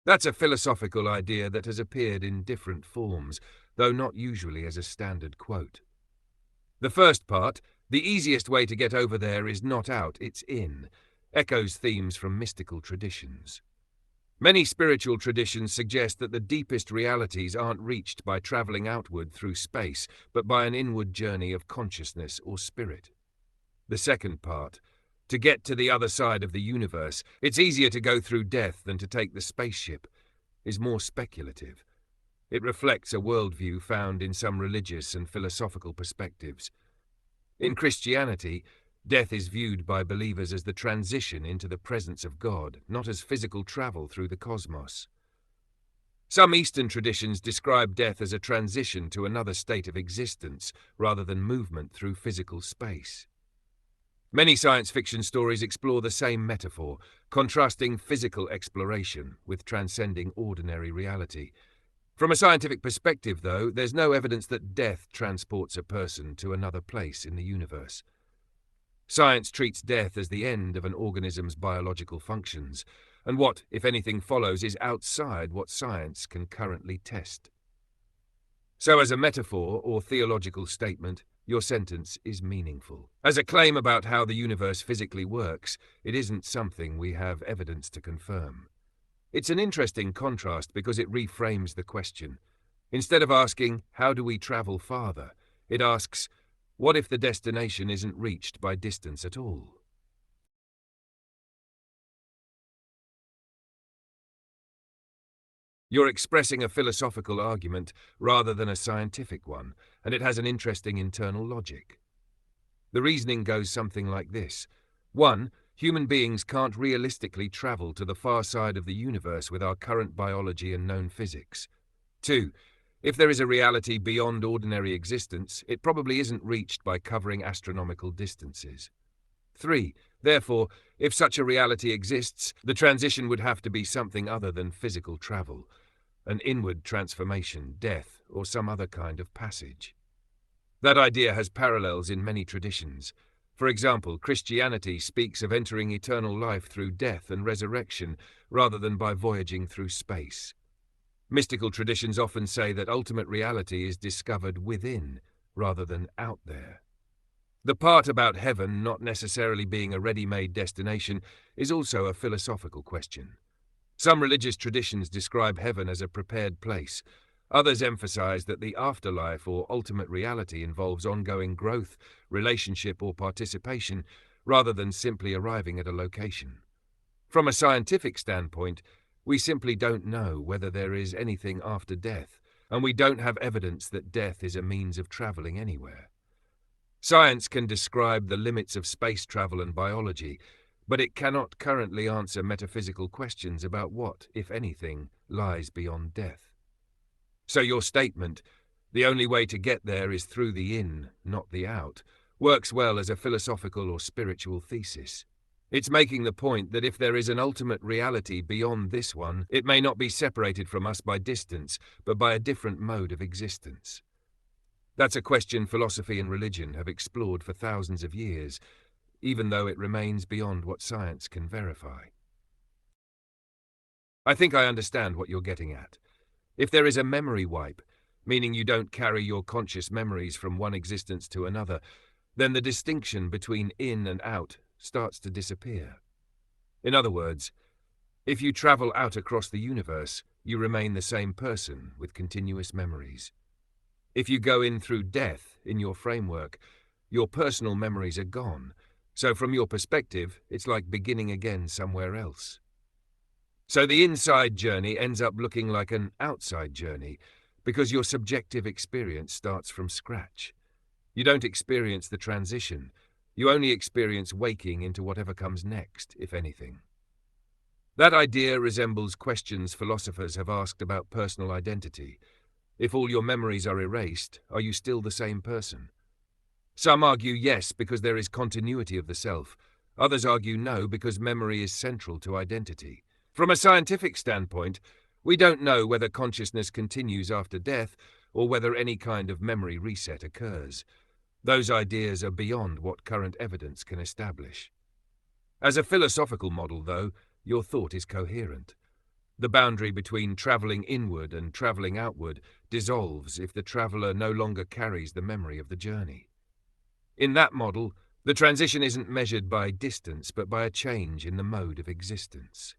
That's a philosophical idea that has appeared in different forms, though not usually as a standard quote. The first part, the easiest way to get over there is not out, it's in, echoes themes from mystical traditions. Many spiritual traditions suggest that the deepest realities aren't reached by traveling outward through space, but by an inward journey of consciousness or spirit. The second part, to get to the other side of the universe, it's easier to go through death than to take the spaceship, is more speculative. It reflects a worldview found in some religious and philosophical perspectives. In Christianity, death is viewed by believers as the transition into the presence of God, not as physical travel through the cosmos. Some Eastern traditions describe death as a transition to another state of existence, rather than movement through physical space. Many science fiction stories explore the same metaphor, contrasting physical exploration with transcending ordinary reality. From a scientific perspective, though, there's no evidence that death transports a person to another place in the universe. Science treats death as the end of an organism's biological functions, and what, if anything, follows is outside what science can currently test. So as a metaphor or theological statement, your sentence is meaningful. As a claim about how the universe physically works, it isn't something we have evidence to confirm. It's an interesting contrast because it reframes the question. Instead of asking, how do we travel farther, it asks, what if the destination isn't reached by distance at all? You're expressing a philosophical argument rather than a scientific one, and it has an interesting internal logic. The reasoning goes something like this. 1. Human beings can't realistically travel to the far side of the universe with our current biology and known physics. 2. If there is a reality beyond ordinary existence, it probably isn't reached by covering astronomical distances. 3. Therefore, if such a reality exists, the transition would have to be something other than physical travel, an inward transformation, death, or some other kind of passage. That idea has parallels in many traditions. For example, Christianity speaks of entering eternal life through death and resurrection, rather than by voyaging through space. Mystical traditions often say that ultimate reality is discovered within, rather than out there. The part about heaven not necessarily being a ready-made destination is also a philosophical question. Some religious traditions describe heaven as a prepared place. Others emphasize that the afterlife or ultimate reality involves ongoing growth, relationship, or participation, rather than simply arriving at a location. From a scientific standpoint, we simply don't know whether there is anything after death, and we don't have evidence that death is a means of traveling anywhere. Science can describe the limits of space travel and biology, but it cannot currently answer metaphysical questions about what, if anything, lies beyond death. So your statement, the only way to get there is through the in, not the out, works well as a philosophical or spiritual thesis. It's making the point that if there is an ultimate reality beyond this one, it may not be separated from us by distance, but by a different mode of existence. That's a question philosophy and religion have explored for thousands of years, even though it remains beyond what science can verify. I think I understand what you're getting at. If there is a memory wipe, meaning you don't carry your conscious memories from one existence to another, then the distinction between in and out starts to disappear. In other words, if you travel out across the universe, you remain the same person with continuous memories. If you go in through death in your framework, your personal memories are gone, so from your perspective, it's like beginning again somewhere else. So the inside journey ends up looking like an outside journey, because your subjective experience starts from scratch. You don't experience the transition, you only experience waking into whatever comes next, if anything. That idea resembles questions philosophers have asked about personal identity. If all your memories are erased, are you still the same person? Some argue yes, because there is continuity of the self. Others argue no, because memory is central to identity. From a scientific standpoint, we don't know whether consciousness continues after death or whether any kind of memory reset occurs. Those ideas are beyond what current evidence can establish. As a philosophical model, though, your thought is coherent. The boundary between travelling inward and travelling outward dissolves if the traveller no longer carries the memory of the journey. In that model, the transition isn't measured by distance but by a change in the mode of existence.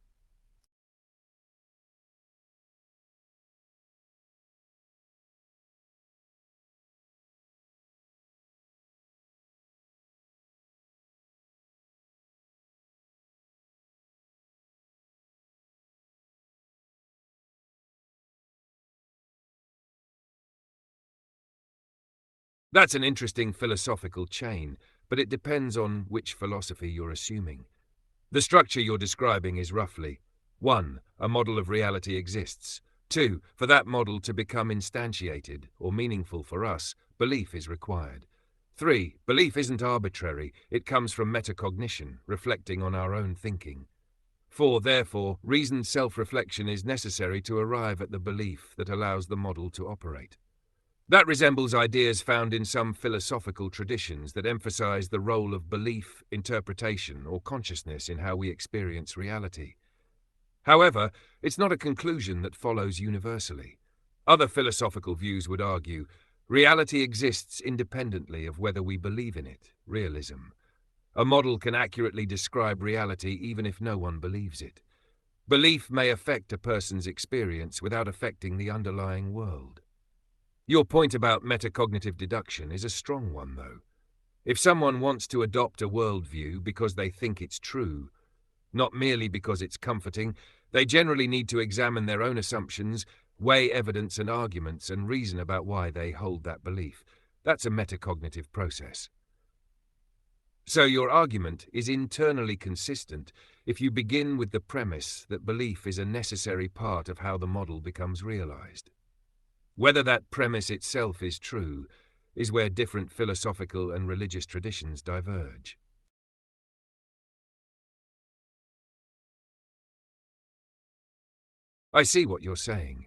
That's an interesting philosophical chain, but it depends on which philosophy you're assuming. The structure you're describing is roughly 1. A model of reality exists. 2. For that model to become instantiated or meaningful for us, belief is required. 3. Belief isn't arbitrary, it comes from metacognition, reflecting on our own thinking. 4. Therefore, reasoned self-reflection is necessary to arrive at the belief that allows the model to operate. That resembles ideas found in some philosophical traditions that emphasize the role of belief, interpretation, or consciousness in how we experience reality. However, it's not a conclusion that follows universally. Other philosophical views would argue reality exists independently of whether we believe in it, realism. A model can accurately describe reality even if no one believes it. Belief may affect a person's experience without affecting the underlying world. Your point about metacognitive deduction is a strong one, though. If someone wants to adopt a worldview because they think it's true, not merely because it's comforting, they generally need to examine their own assumptions, weigh evidence and arguments, and reason about why they hold that belief. That's a metacognitive process. So your argument is internally consistent if you begin with the premise that belief is a necessary part of how the model becomes realized. Whether that premise itself is true is where different philosophical and religious traditions diverge. I see what you're saying.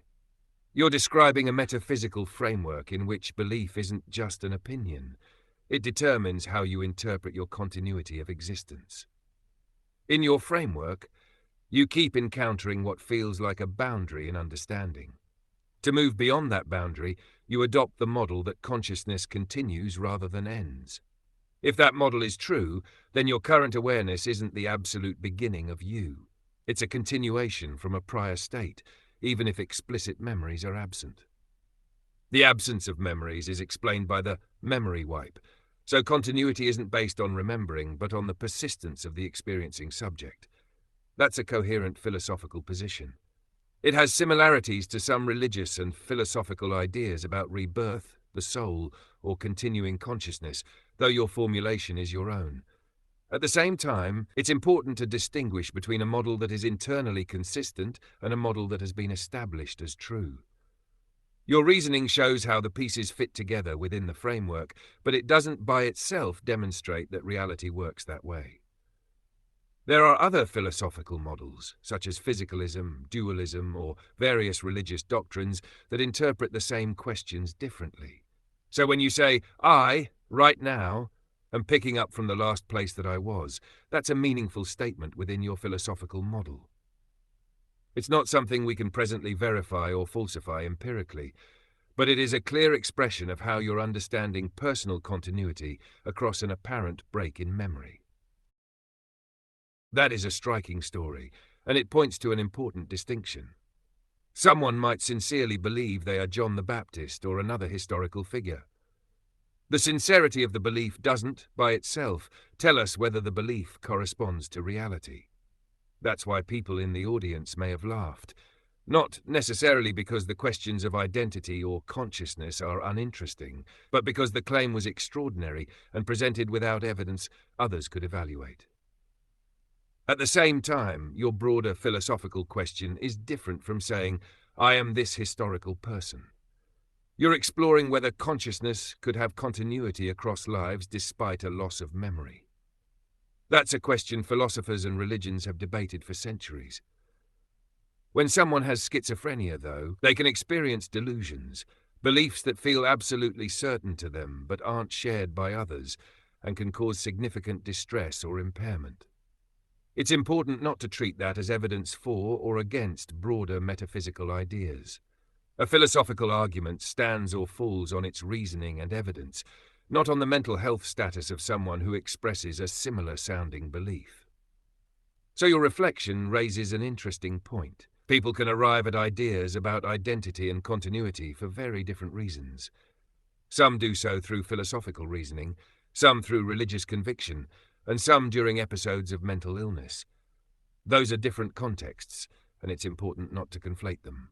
You're describing a metaphysical framework in which belief isn't just an opinion. It determines how you interpret your continuity of existence. In your framework, you keep encountering what feels like a boundary in understanding. To move beyond that boundary, you adopt the model that consciousness continues rather than ends. If that model is true, then your current awareness isn't the absolute beginning of you. It's a continuation from a prior state, even if explicit memories are absent. The absence of memories is explained by the memory wipe, so continuity isn't based on remembering, but on the persistence of the experiencing subject. That's a coherent philosophical position. It has similarities to some religious and philosophical ideas about rebirth, the soul, or continuing consciousness, though your formulation is your own. At the same time, it's important to distinguish between a model that is internally consistent and a model that has been established as true. Your reasoning shows how the pieces fit together within the framework, but it doesn't by itself demonstrate that reality works that way. There are other philosophical models, such as physicalism, dualism, or various religious doctrines that interpret the same questions differently. So when you say, I, right now, am picking up from the last place that I was, that's a meaningful statement within your philosophical model. It's not something we can presently verify or falsify empirically, but it is a clear expression of how you're understanding personal continuity across an apparent break in memory. That is a striking story, and it points to an important distinction. Someone might sincerely believe they are John the Baptist or another historical figure. The sincerity of the belief doesn't, by itself, tell us whether the belief corresponds to reality. That's why people in the audience may have laughed, not necessarily because the questions of identity or consciousness are uninteresting, but because the claim was extraordinary and presented without evidence others could evaluate. At the same time, your broader philosophical question is different from saying, I am this historical person. You're exploring whether consciousness could have continuity across lives despite a loss of memory. That's a question philosophers and religions have debated for centuries. When someone has schizophrenia, though, they can experience delusions, beliefs that feel absolutely certain to them but aren't shared by others, and can cause significant distress or impairment. It's important not to treat that as evidence for or against broader metaphysical ideas. A philosophical argument stands or falls on its reasoning and evidence, not on the mental health status of someone who expresses a similar-sounding belief. So your reflection raises an interesting point. People can arrive at ideas about identity and continuity for very different reasons. Some do so through philosophical reasoning, some through religious conviction, and some during episodes of mental illness. Those are different contexts, and it's important not to conflate them.